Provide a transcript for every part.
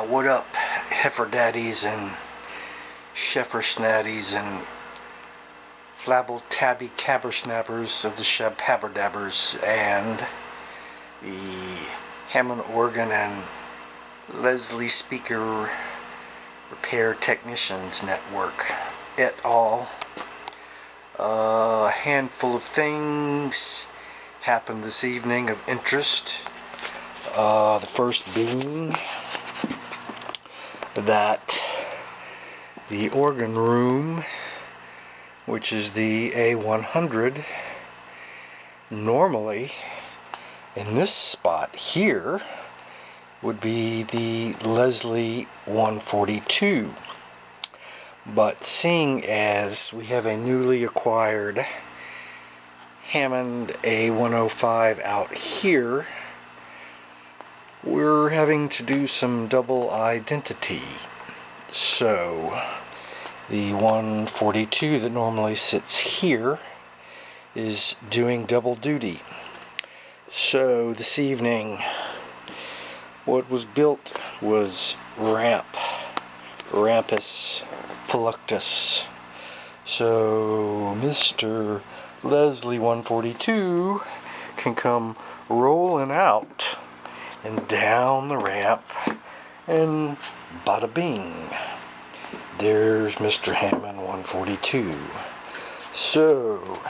What up, heifer daddies and sheffersnatties and flabble tabby cabbersnappers of the sheb habberdabbers and the Hammond organ and Leslie speaker repair technicians network et al. A handful of things happened this evening of interest. The first being that the organ room, which is the A100, normally in this spot here would be the Leslie 142. But seeing as we have a newly acquired Hammond A105 out here, we're having to do some double identity. So the 142 that normally sits here is doing double duty. So this evening what was built was Rampus Fluctus. So Mr. Leslie 142 can come rolling out and down the ramp, and bada bing, there's Mr. Hammond 142. So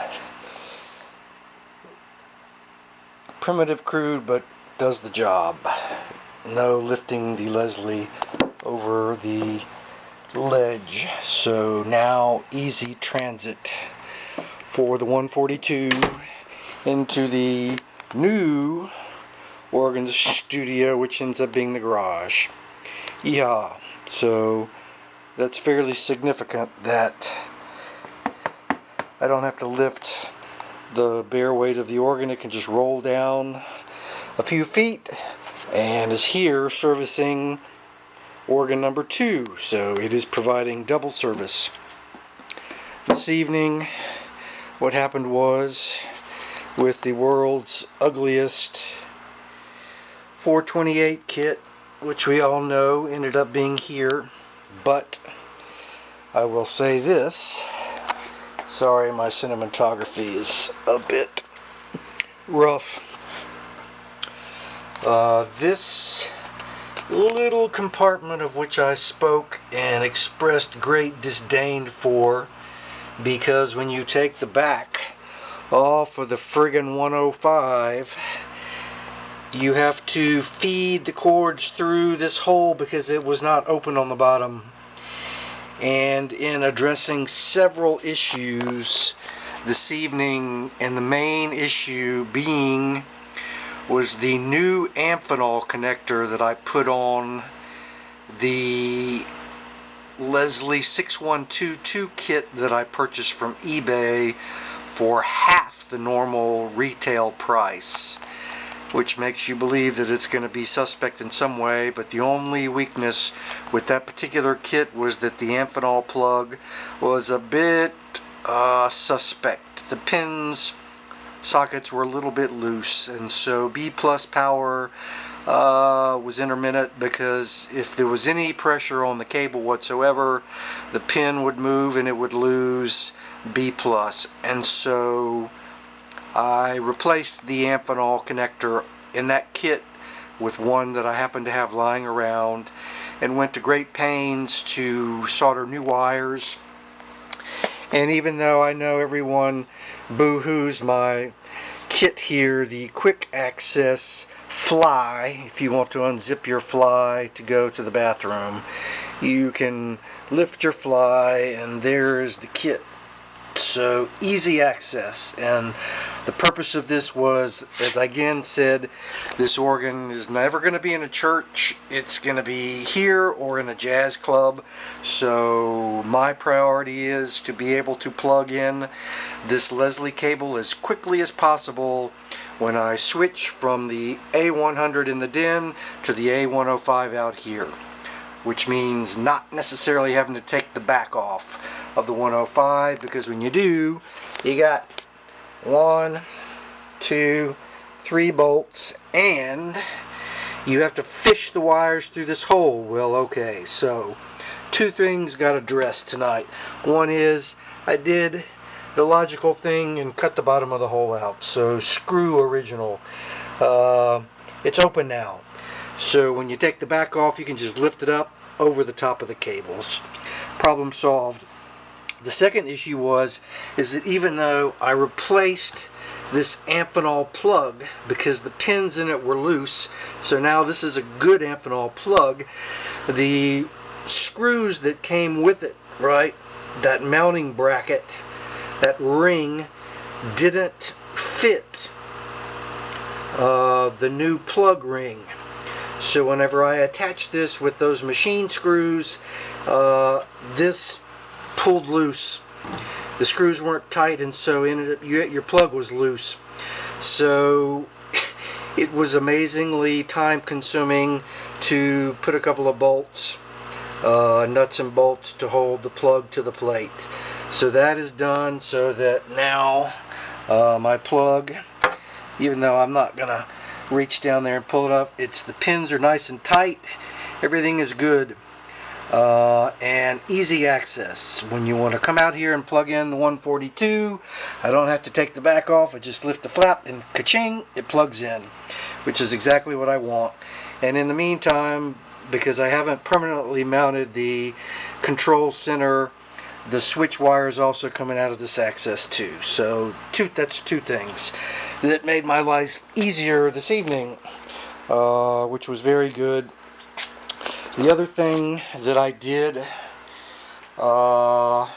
primitive, crude, but does the job. No lifting the Leslie over the ledge, so now easy transit for the 142 into the new organ studio, which ends up being the garage. Yeah, so that's fairly significant that I don't have to lift the bare weight of the organ. It can just roll down a few feet and is here servicing organ number 2, so it is providing double service. This evening what happened was, with the world's ugliest 428 kit, which we all know ended up being here, but I will say this, sorry my cinematography is a bit rough. This little compartment of which I spoke and expressed great disdain for, because when you take the back off of the friggin' 105, you have to feed the cords through this hole because it was not open on the bottom. And in addressing several issues this evening, and the main issue being was the new amphenol connector that I put on the Leslie 6122 kit that I purchased from eBay for half the normal retail price, which makes you believe that it's going to be suspect in some way. But the only weakness with that particular kit was that the amphenol plug was a bit suspect. The pins sockets were a little bit loose, and so B plus power was intermittent, because if there was any pressure on the cable whatsoever, the pin would move and it would lose B plus. And so I replaced the amphenol connector in that kit with one that I happened to have lying around, and went to great pains to solder new wires. And even though I know everyone boo-hoos my kit here, the quick access fly, if you want to unzip your fly to go to the bathroom, you can lift your fly and there's the kit. So easy access. And the purpose of this was, as I again said, this organ is never going to be in a church. It's going to be here or in a jazz club. So my priority is to be able to plug in this Leslie cable as quickly as possible when I switch from the A100 in the den to the A105 out here, which means not necessarily having to take the back off of the 105, because when you do, you got 1, 2, 3 bolts, and you have to fish the wires through this hole. Well, okay, so 2 things got addressed tonight. One is I did the logical thing and cut the bottom of the hole out. So screw original. It's open now. So when you take the back off, you can just lift it up over the top of the cables. Problem solved. The second issue is that even though I replaced this Amphenol plug because the pins in it were loose, so now this is a good Amphenol plug, the screws that came with it, right, that mounting bracket, that ring, didn't fit the new plug ring. So whenever I attached this with those machine screws, this pulled loose. The screws weren't tight, and so your plug was loose. So it was amazingly time consuming to put a couple of bolts, nuts and bolts, to hold the plug to the plate. So that is done, so that now my plug, even though I'm not gonna reach down there and pull it up, the pins are nice and tight, everything is good, and easy access. When you want to come out here and plug in the 142, I don't have to take the back off. I just lift the flap and ka-ching, it plugs in, which is exactly what I want. And in the meantime, because I haven't permanently mounted the control center, the switch wire is also coming out of this access too. So that's 2 things that made my life easier this evening, which was very good. The other thing that I did, not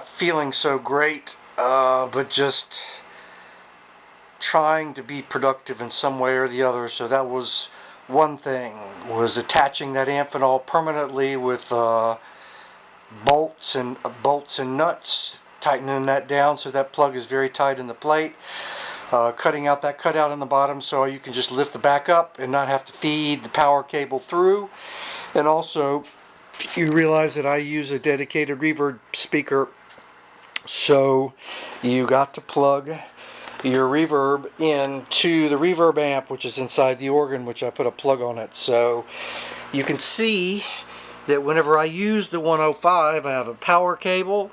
feeling so great, but just trying to be productive in some way or the other, so that was one thing, was attaching that Amphenol permanently with bolts and nuts, tightening that down so that plug is very tight in the plate, cutting out that cutout in the bottom so you can just lift the back up and not have to feed the power cable through. And also, you realize that I use a dedicated reverb speaker, so you got to plug your reverb into the reverb amp, which is inside the organ, which I put a plug on it. So you can see that whenever I use the 105, I have a power cable,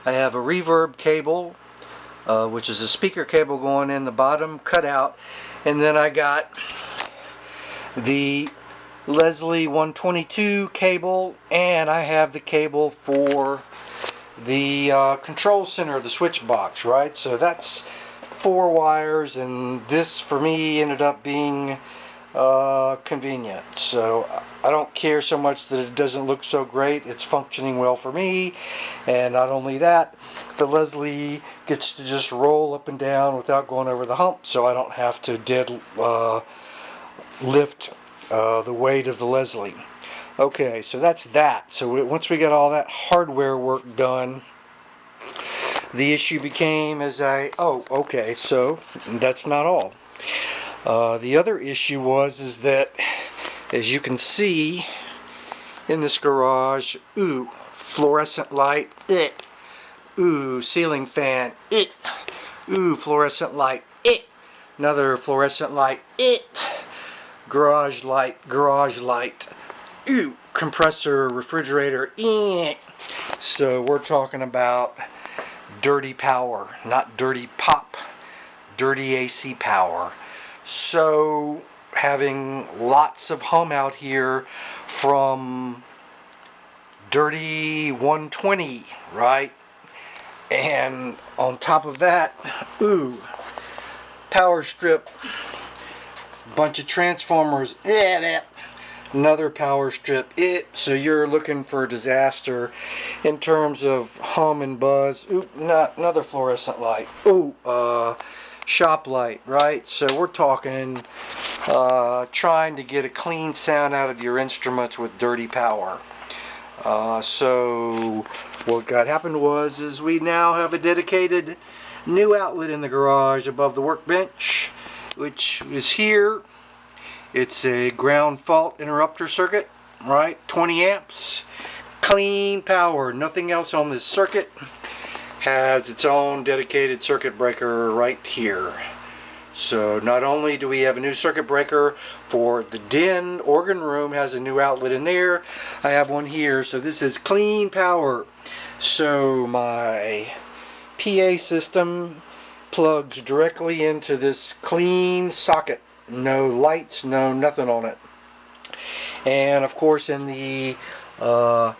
I have a reverb cable, which is a speaker cable going in the bottom cutout, and then I got the Leslie 122 cable, and I have the cable for the control center, the switch box, right? So that's 4 wires, and this for me ended up being convenient. So I don't care so much that it doesn't look so great. It's functioning well for me. And not only that, the Leslie gets to just roll up and down without going over the hump, so I don't have to lift the weight of the Leslie. Okay, so that's that. So once we got all that hardware work done, the issue became okay, so that's not all. The other issue is that, as you can see in this garage, fluorescent light, ceiling fan, fluorescent light, another fluorescent light, garage light, compressor, refrigerator, So we're talking about dirty power, not dirty pop, dirty AC power. So having lots of hum out here from dirty 120, right? And on top of that, power strip, bunch of transformers, another power strip, so you're looking for a disaster in terms of hum and buzz. Another fluorescent light. Shop light, right? So we're talking trying to get a clean sound out of your instruments with dirty power. So what happened is we now have a dedicated new outlet in the garage above the workbench, which is here. It's a ground fault interrupter circuit, right? 20 amps, clean power. Nothing else on this circuit has its own dedicated circuit breaker right here. So not only do we have a new circuit breaker for the den organ room, has a new outlet in there, I have one here. So this is clean power. So my PA system plugs directly into this clean socket. No lights, no nothing on it. And of course in the PA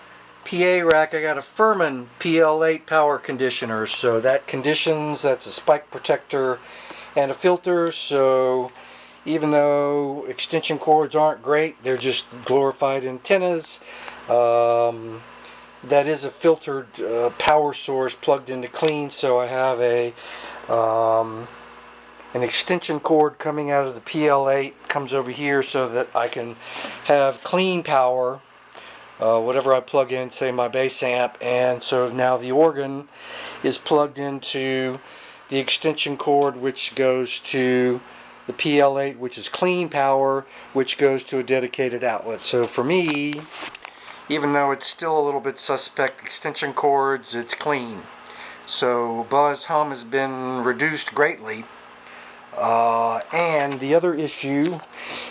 rack I got a Furman PL8 power conditioner. So that conditions, that's a spike protector and a filter. So even though extension cords aren't great, they're just glorified antennas. That is a filtered power source plugged into clean, so I have an extension cord coming out of the PL8, comes over here so that I can have clean power, whatever I plug in, say my bass amp, and so now the organ is plugged into the extension cord, which goes to the PL8, which is clean power, which goes to a dedicated outlet. So for me, even though it's still a little bit suspect extension cords, it's clean. So buzz hum has been reduced greatly. And the other issue,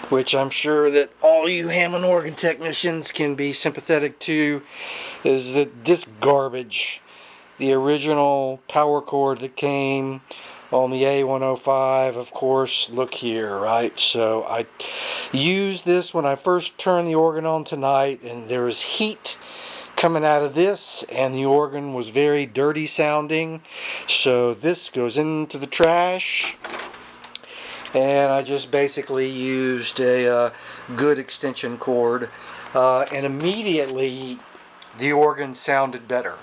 which I'm sure that all you Hammond organ technicians can be sympathetic to, is that this garbage, the original power cord that came on the A105, of course, look here, right? So I used this when I first turned the organ on tonight, and there was heat coming out of this, and the organ was very dirty sounding. So this goes into the trash, and I just basically used a good extension cord, and immediately the organ sounded better.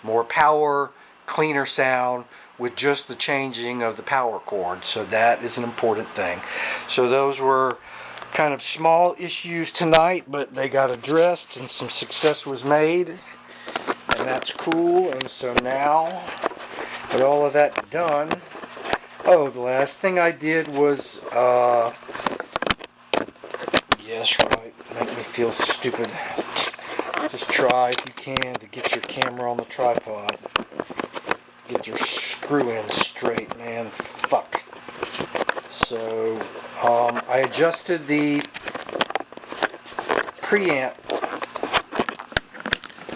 More power, cleaner sound with just the changing of the power cord. So that is an important thing. So those were kind of small issues tonight, but they got addressed and some success was made, and that's cool. And so now, with all of that done, oh, the last thing I did was, yes, right, make me feel stupid. Just try, if you can, to get your camera on the tripod. Get your screw in straight, man. Fuck. So, I adjusted the preamp.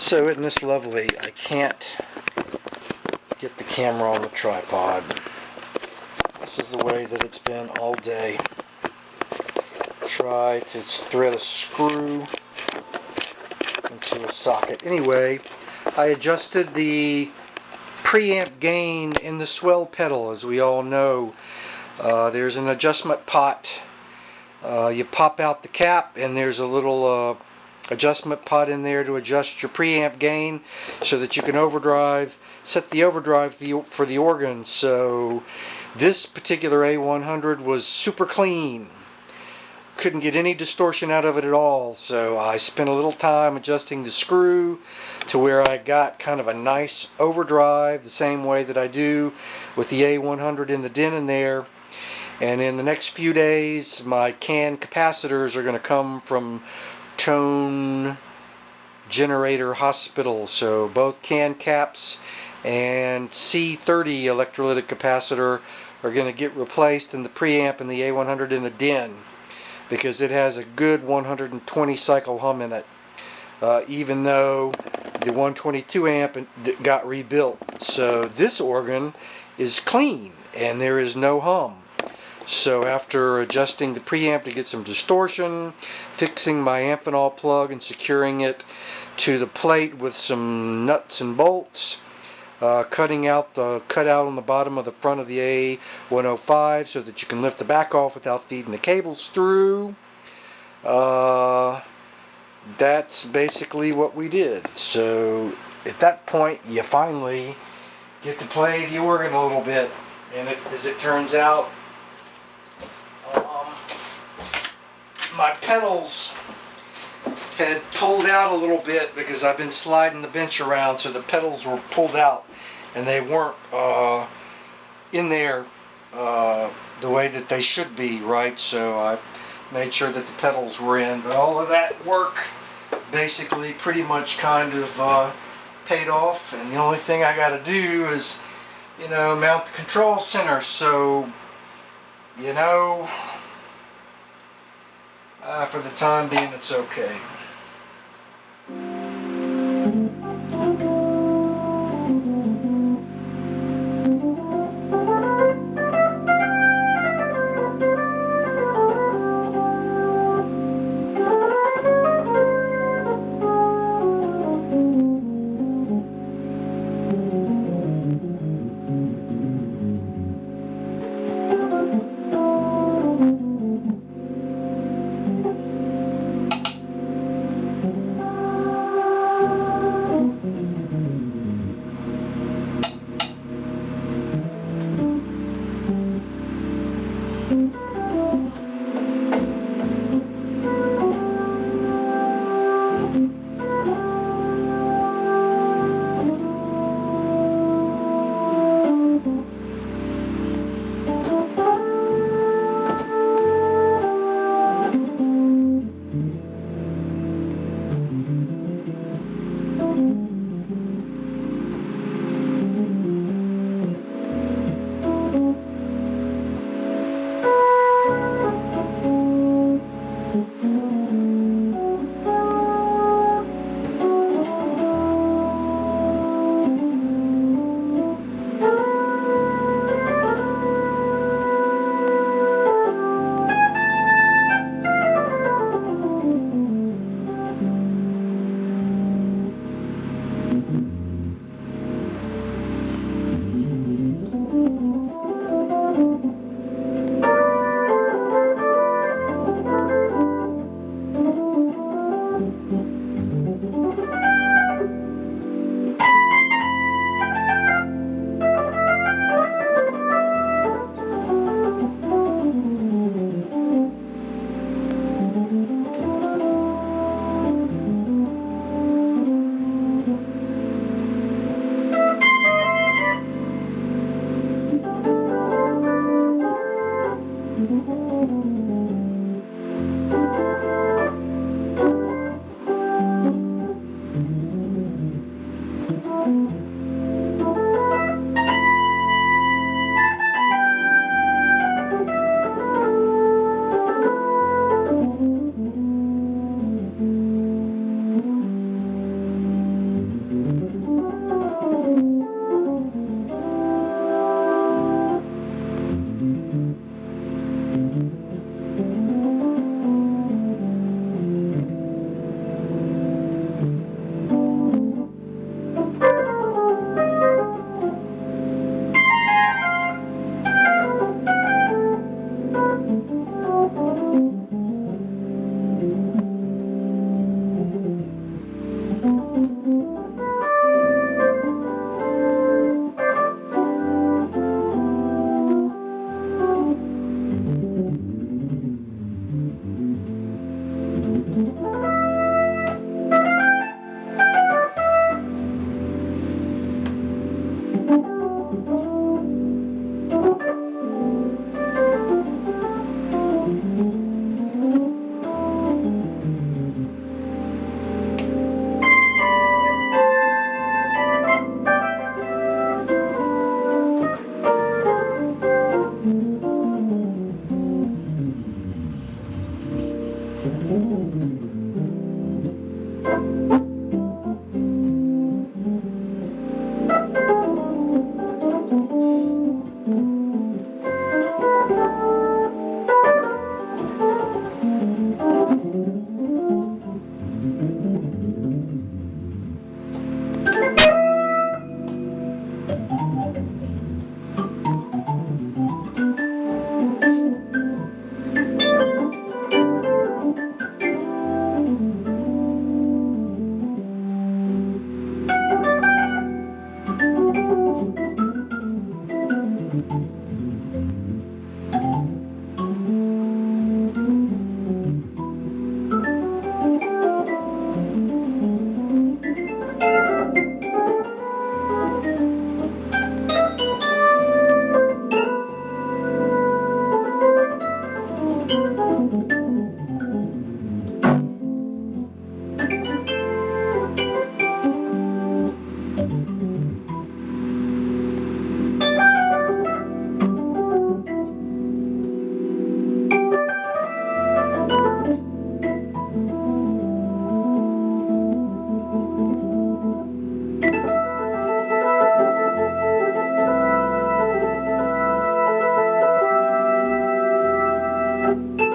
So, isn't this lovely? I can't get the camera on the tripod. This is the way that it's been all day. Try to thread a screw into a socket. Anyway, I adjusted the preamp gain in the swell pedal. As we all know, there's an adjustment pot. You pop out the cap, and there's a little adjustment pot in there to adjust your preamp gain so that you can overdrive, set the overdrive for the organ. So this particular A100 was super clean. Couldn't get any distortion out of it at all. So I spent a little time adjusting the screw to where I got kind of a nice overdrive, the same way that I do with the A100 in the den in there. And in the next few days, my CAN capacitors are going to come from Tone Generator Hospital. So both CAN caps and C30 electrolytic capacitor are going to get replaced in the preamp and the A100 in the den, because it has a good 120 cycle hum in it, even though the 122 amp got rebuilt. So this organ is clean and there is no hum. So after adjusting the preamp to get some distortion, fixing my Amphenol plug and securing it to the plate with some nuts and bolts, cutting out the cutout on the bottom of the front of the A105 so that you can lift the back off without feeding the cables through. That's basically what we did. So at that point, you finally get to play the organ a little bit, and as it turns out, my pedals had pulled out a little bit because I've been sliding the bench around, so the pedals were pulled out and they weren't in there the way that they should be, right? So I made sure that the pedals were in, but all of that work basically pretty much kind of paid off, and the only thing I got to do is, you know, mount the control center. So you know, for the time being, it's okay. you.